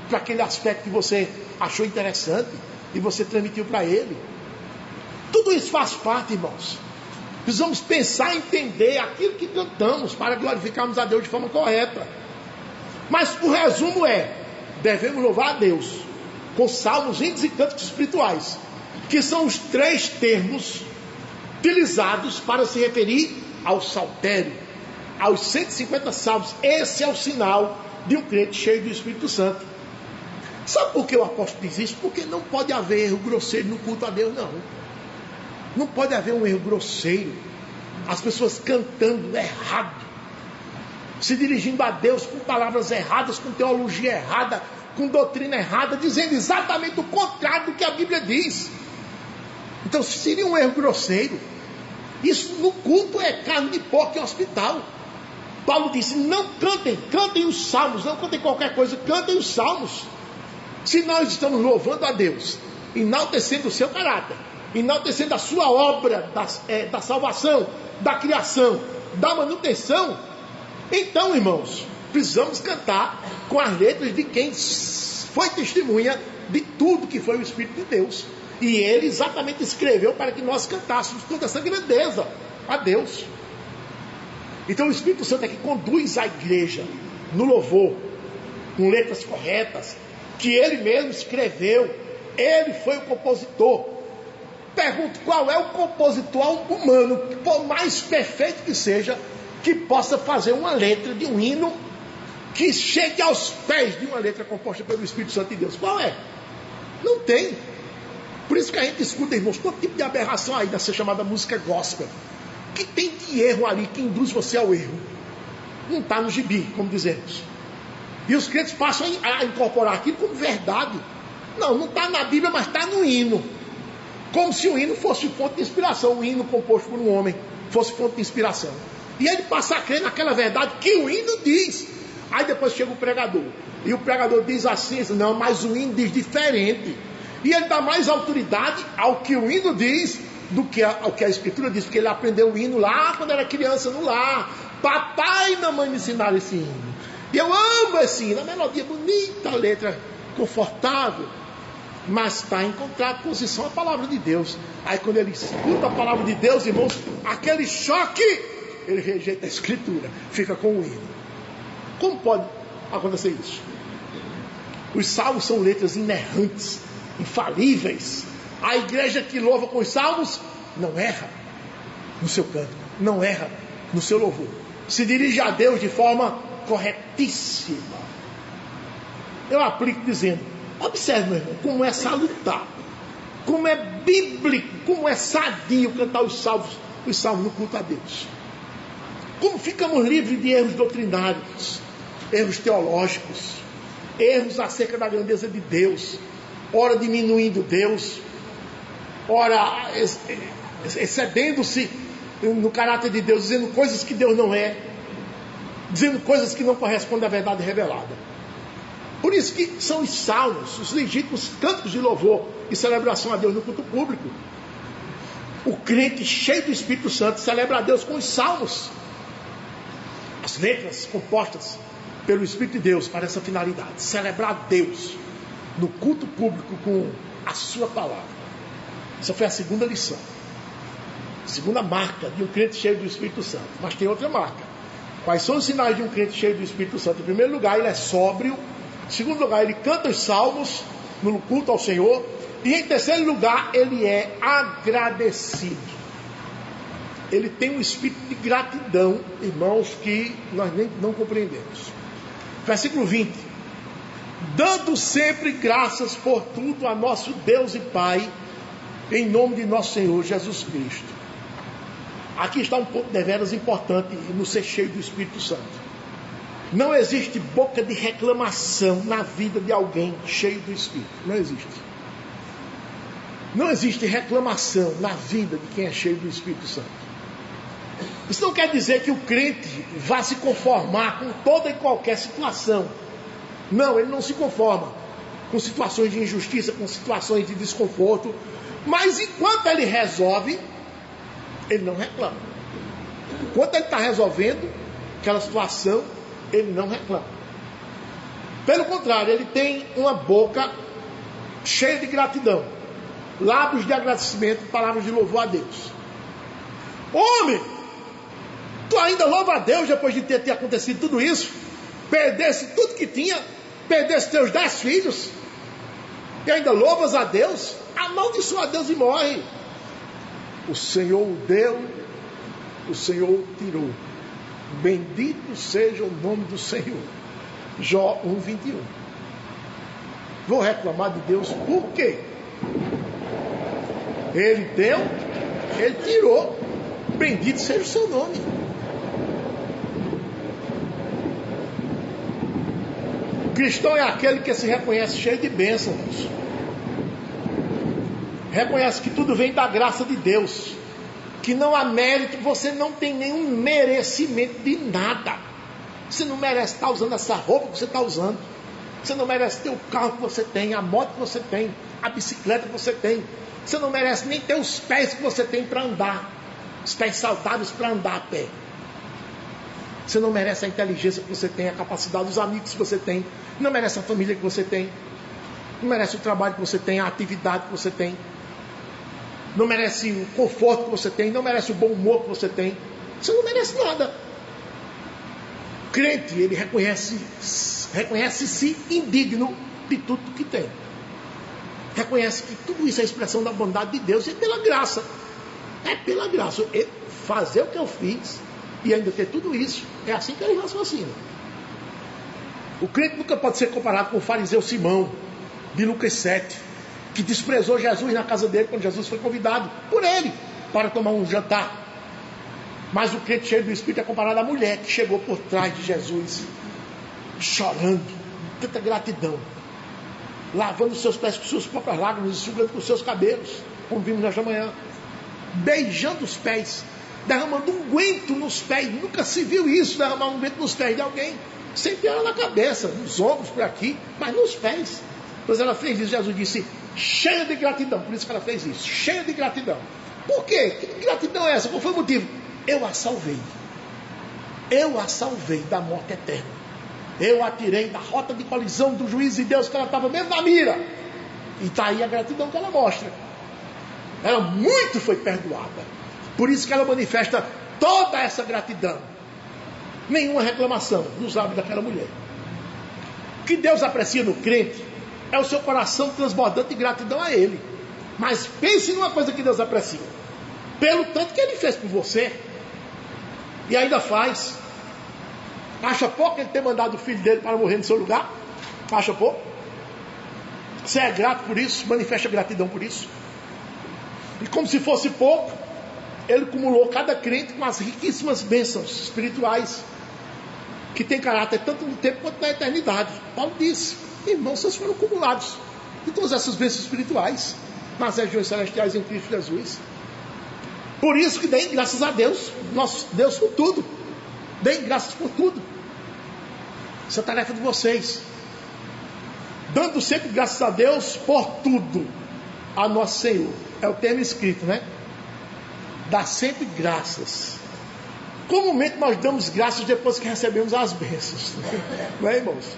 para aquele aspecto que você achou interessante, e você transmitiu para ele. Tudo isso faz parte, irmãos. Precisamos pensar e entender aquilo que cantamos para glorificarmos a Deus de forma correta. Mas o resumo é: devemos louvar a Deus com salmos, hinos e cânticos espirituais, que são os 3 termos utilizados para se referir ao saltério, aos 150 salmos. Esse é o sinal de um crente cheio do Espírito Santo. Sabe por que o apóstolo diz isso? Porque não pode haver erro grosseiro no culto a Deus, não. Não pode haver um erro grosseiro. As pessoas cantando errado, se dirigindo a Deus com palavras erradas, com teologia errada, com doutrina errada, dizendo exatamente o contrário do que a Bíblia diz. Então seria um erro grosseiro. Isso no culto é carne de porco em hospital. Paulo disse: não cantem os salmos, não cantem qualquer coisa, cantem os salmos. Se nós estamos louvando a Deus, enaltecendo o seu caráter, enaltecendo a sua obra da salvação, da criação, da manutenção, então, irmãos, precisamos cantar com as letras de quem foi testemunha de tudo que foi o Espírito de Deus. E ele exatamente escreveu para que nós cantássemos toda essa grandeza a Deus. Então o Espírito Santo é que conduz a igreja no louvor, com letras corretas, que ele mesmo escreveu. Ele foi o compositor. Pergunto, qual é o compositor humano, por mais perfeito que seja, que possa fazer uma letra de um hino que chegue aos pés de uma letra composta pelo Espírito Santo de Deus? Qual é? Não tem. Por isso que a gente escuta, irmãos, todo tipo de aberração aí dessa chamada música gospel. Que tem de erro ali que induz você ao erro? Não está no gibi, como dizemos. E os crentes passam a incorporar aquilo como verdade. Não está na Bíblia, mas está no hino. Como se o hino fosse fonte de inspiração. O hino composto por um homem fosse fonte de inspiração. E ele passa a crer naquela verdade que o hino diz. Aí depois chega o pregador. E o pregador diz assim: não, mas o hino diz diferente. E ele dá mais autoridade ao que o hino diz do que ao que a Escritura diz. Porque ele aprendeu o hino lá quando era criança no lar. Papai e mamãe me ensinaram esse hino. E eu amo esse hino. A melodia bonita, a letra confortável. Mas está em contraposição à palavra de Deus. Aí quando ele escuta a palavra de Deus, irmãos, aquele choque, ele rejeita a Escritura, fica com o hino. Como pode acontecer isso? Os salmos são letras inerrantes, infalíveis. A igreja que louva com os salmos não erra no seu canto, não erra no seu louvor, se dirige a Deus de forma corretíssima. Eu aplico dizendo: observe, meu irmão, como é salutar, como é bíblico, como é sadio cantar os salmos no culto a Deus. Como ficamos livres de erros doutrinários, erros teológicos, erros acerca da grandeza de Deus, ora diminuindo Deus, ora excedendo-se no caráter de Deus, dizendo coisas que Deus não é, dizendo coisas que não correspondem à verdade revelada. Por isso que são os salmos, os legítimos cantos de louvor e celebração a Deus no culto público. O crente cheio do Espírito Santo celebra a Deus com os salmos, as letras compostas pelo Espírito de Deus para essa finalidade: celebrar a Deus no culto público com a sua palavra. Essa foi a segunda lição, a segunda marca de um crente cheio do Espírito Santo. Mas tem outra marca. Quais são os sinais de um crente cheio do Espírito Santo? Em primeiro lugar, ele é sóbrio. Em segundo lugar, ele canta os salmos no culto ao Senhor. E em terceiro lugar, ele é agradecido. Ele tem um espírito de gratidão, irmãos, que nós nem não compreendemos. Versículo 20: dando sempre graças por tudo a nosso Deus e Pai, em nome de nosso Senhor Jesus Cristo. Aqui está um ponto deveras importante no ser cheio do Espírito Santo. Não existe boca de reclamação na vida de alguém cheio do Espírito. Não existe. Não existe reclamação na vida de quem é cheio do Espírito Santo. Isso não quer dizer que o crente vá se conformar com toda e qualquer situação. Não, ele não se conforma com situações de injustiça, com situações de desconforto. Mas enquanto ele resolve, ele não reclama. Enquanto ele está resolvendo aquela situação, ele não reclama. Pelo contrário, ele tem uma boca cheia de gratidão, lábios de agradecimento, palavras de louvor a Deus. Homem, tu ainda louva a Deus depois de ter acontecido tudo isso? Perdesse tudo que tinha, perdesse teus 10 filhos, e ainda louvas a Deus? Amaldiçoa a Deus e morre. O Senhor o deu, o Senhor o tirou. Bendito seja o nome do Senhor. Jó 1:21. Vou reclamar de Deus por quê? Ele deu, ele tirou. Bendito seja o seu nome. O cristão é aquele que se reconhece cheio de bênçãos. Reconhece que tudo vem da graça de Deus, que não há mérito, você não tem nenhum merecimento de nada. Você não merece estar usando essa roupa que você está usando. Você não merece ter o carro que você tem, a moto que você tem, a bicicleta que você tem. Você não merece nem ter os pés que você tem para andar, os pés saudáveis para andar a pé. Você não merece a inteligência que você tem, a capacidade dos amigos que você tem. Não merece a família que você tem. Não merece o trabalho que você tem, a atividade que você tem. Não merece o conforto que você tem. Não merece o bom humor que você tem. Você não merece nada. O crente, ele reconhece-se indigno de tudo que tem. Reconhece que tudo isso é expressão da bondade de Deus e é pela graça. É pela graça. Fazer o que eu fiz e ainda ter tudo isso, é assim que ele raciocina. O crente nunca pode ser comparado com o fariseu Simão, de Lucas 7, que desprezou Jesus na casa dele quando Jesus foi convidado por ele para tomar um jantar. Mas o crente cheio do Espírito é comparado à mulher que chegou por trás de Jesus, chorando, tanta gratidão, lavando os seus pés com suas próprias lágrimas, enxugando com os seus cabelos, como vimos nesta manhã, beijando os pés, derramando unguento nos pés. Nunca se viu isso, derramar unguento nos pés de alguém. Sempre era na cabeça, nos ombros, por aqui, mas nos pés. Pois ela fez isso, Jesus disse, cheia de gratidão. Por isso que ela fez isso, cheia de gratidão. Por quê? Que gratidão é essa? Qual foi o motivo? Eu a salvei. Eu a salvei da morte eterna. Eu a tirei da rota de colisão do juiz de Deus, que ela estava mesmo na mira. E está aí a gratidão que ela mostra. Ela muito foi perdoada. Por isso que ela manifesta toda essa gratidão. Nenhuma reclamação nos lábios daquela mulher. O que Deus aprecia no crente é o seu coração transbordante de gratidão a Ele. Mas pense numa coisa que Deus aprecia. Pelo tanto que Ele fez por você. E ainda faz. Acha pouco Ele ter mandado o filho dele para morrer no seu lugar? Acha pouco? Você é grato por isso? Manifesta gratidão por isso? E como se fosse pouco, Ele acumulou cada crente com as riquíssimas bênçãos espirituais, que tem caráter tanto no tempo quanto na eternidade. Paulo disse, irmãos, vocês foram acumulados de todas essas bênçãos espirituais nas regiões celestiais em Cristo Jesus. Por isso que deem graças a Deus, nosso Deus, por tudo. Deem graças por tudo. Essa é a tarefa de vocês. Dando sempre graças a Deus por tudo a nosso Senhor. É o termo escrito, né? Dá sempre graças. Comumente nós damos graças depois que recebemos as bênçãos. Não é, irmãos?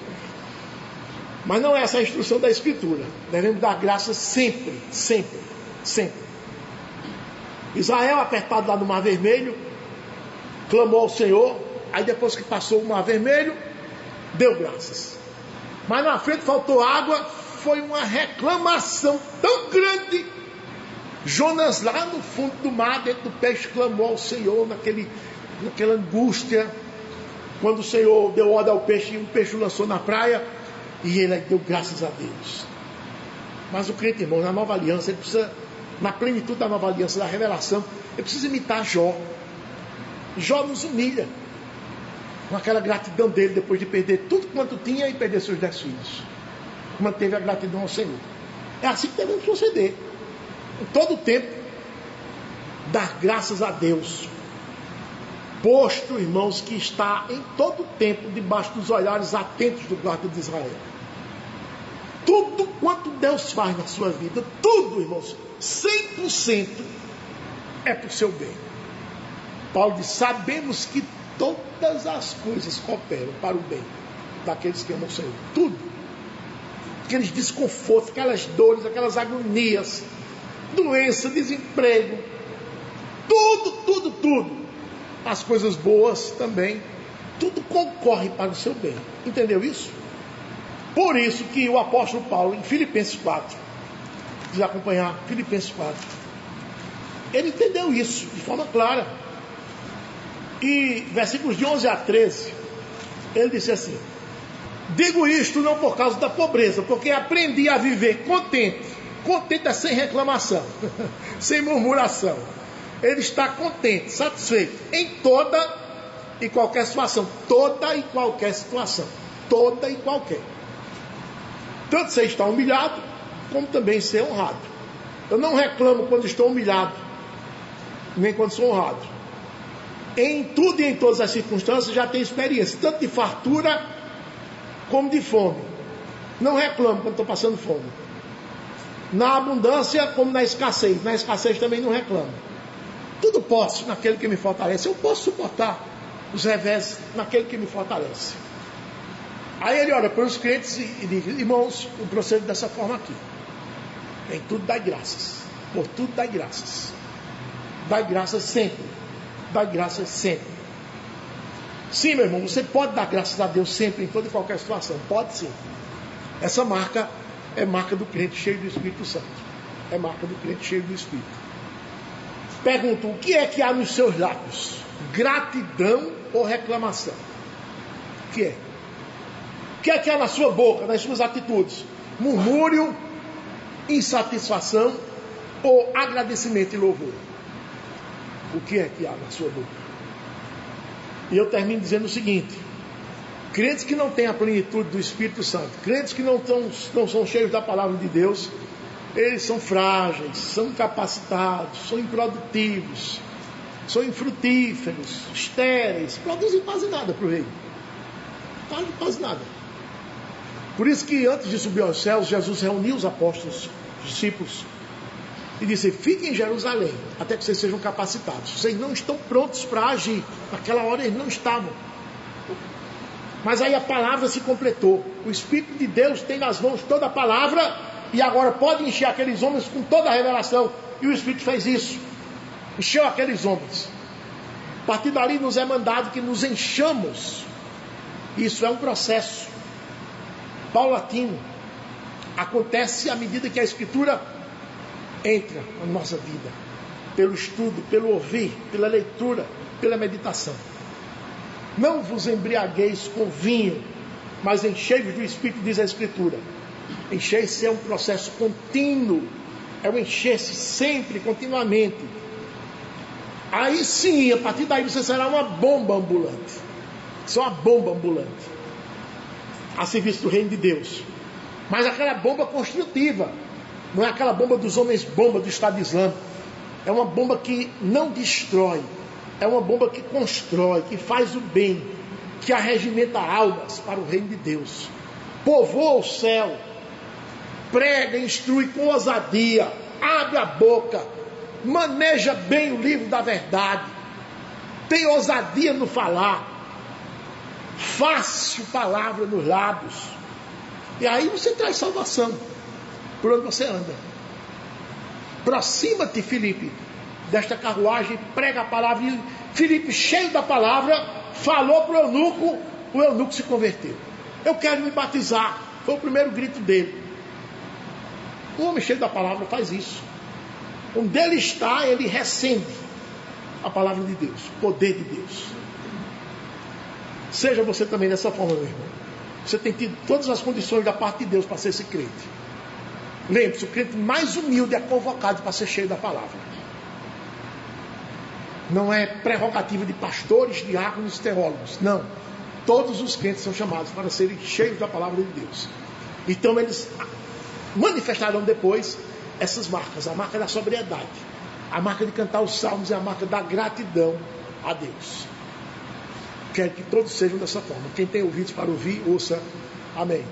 Mas não é essa a instrução da Escritura. Devemos dar graças sempre, sempre, sempre. Israel, apertado lá no Mar Vermelho, clamou ao Senhor. Aí depois que passou o Mar Vermelho, deu graças. Mas na frente faltou água. Foi uma reclamação tão grande. Jonas lá no fundo do mar, dentro do peixe, clamou ao Senhor naquela angústia. Quando o Senhor deu ordem ao peixe, e o peixe o lançou na praia, e ele deu graças a Deus. Mas o crente, irmão, na nova aliança, ele precisa, na plenitude da nova aliança, da revelação, ele precisa imitar Jó. Jó nos humilha com aquela gratidão dele depois de perder tudo quanto tinha e perder seus 10 filhos. Manteve a gratidão ao Senhor. É assim que devemos proceder. Em todo o tempo, dar graças a Deus. Posto, irmãos, que está em todo o tempo debaixo dos olhares atentos do guarda de Israel. Tudo quanto Deus faz na sua vida, tudo, irmãos, 100% é para o seu bem. Paulo diz: sabemos que todas as coisas cooperam para o bem daqueles que amam o Senhor. Tudo. Aqueles desconfortos, aquelas dores, aquelas agonias, doença, desemprego, tudo. As coisas boas também, tudo concorre para o seu bem. Entendeu isso? Por isso que o apóstolo Paulo, em Filipenses 4, se acompanhar Filipenses 4, ele entendeu isso de forma clara. E versículos de 11 a 13, ele disse assim: digo isto não por causa da pobreza, porque aprendi a viver contente é sem reclamação, sem murmuração. Ele está contente, satisfeito em toda e qualquer situação. Toda e qualquer situação. Toda e qualquer. Tanto ser estar humilhado, como também ser honrado. Eu não reclamo quando estou humilhado, nem quando sou honrado. Em tudo e em todas as circunstâncias já tenho experiência, tanto de fartura como de fome. Não reclamo quando estou passando fome. Na abundância como na escassez. Na escassez também não reclamo. Tudo posso naquele que me fortalece. Eu posso suportar os revés naquele que me fortalece. Aí ele olha para os crentes e diz: irmãos, eu procedo dessa forma aqui. Em tudo dai graças. Por tudo dai graças. Dai graças sempre. Dai graças sempre. Sim, meu irmão, você pode dar graças a Deus sempre, em toda e qualquer situação. Pode sim. Essa marca é marca do crente cheio do Espírito Santo. É marca do crente cheio do Espírito. Pergunto: o que é que há nos seus lábios? Gratidão ou reclamação? O que é? O que é que há na sua boca, nas suas atitudes? Murmúrio, insatisfação ou agradecimento e louvor? O que é que há na sua boca? E eu termino dizendo o seguinte: crentes que não têm a plenitude do Espírito Santo, crentes que não são cheios da palavra de Deus, eles são frágeis, são incapacitados, são improdutivos, são infrutíferos, estéreis, produzem quase nada para o reino. Quase nada. Por isso que antes de subir aos céus, Jesus reuniu os apóstolos, os discípulos, e disse: fiquem em Jerusalém, até que vocês sejam capacitados. Vocês não estão prontos para agir. Naquela hora eles não estavam. Mas aí a palavra se completou. O Espírito de Deus tem nas mãos toda a palavra, e agora pode encher aqueles homens com toda a revelação. E o Espírito fez isso. Encheu aqueles homens. A partir dali nos é mandado que nos enchamos. Isso é um processo paulatino. Acontece à medida que a Escritura entra na nossa vida, pelo estudo, pelo ouvir, pela leitura, pela meditação. Não vos embriagueis com vinho, mas enchei-vos do Espírito, diz a Escritura. Encher-se é um processo contínuo, é o encher-se sempre, continuamente. Aí sim, a partir daí você será uma bomba ambulante. Você é uma bomba ambulante a serviço do reino de Deus. Mas aquela bomba construtiva, não é aquela bomba dos homens bomba do Estado Islâmico. É uma bomba que não destrói, é uma bomba que constrói, que faz o bem, que arregimenta almas para o reino de Deus. Povoa o céu, prega, instrui com ousadia, abre a boca, maneja bem o livro da verdade, tem ousadia no falar, fácil palavra nos lábios, e aí você traz salvação por onde você anda. Aproxima-te, Filipe, desta carruagem, prega a palavra. E Filipe, cheio da palavra, falou para o eunuco se converteu. Eu quero me batizar, foi o primeiro grito dele. O homem cheio da palavra faz isso. Onde ele está, ele recebe a palavra de Deus, o poder de Deus. Seja você também dessa forma, meu irmão. Você tem tido todas as condições da parte de Deus para ser esse crente. Lembre-se, o crente mais humilde é convocado para ser cheio da palavra. Não é prerrogativa de pastores, diáconos, teólogos. Não. Todos os crentes são chamados para serem cheios da palavra de Deus. Então eles manifestarão depois essas marcas. A marca da sobriedade, a marca de cantar os salmos, e a marca da gratidão a Deus. Quero que todos sejam dessa forma. Quem tem ouvidos para ouvir, ouça. Amém.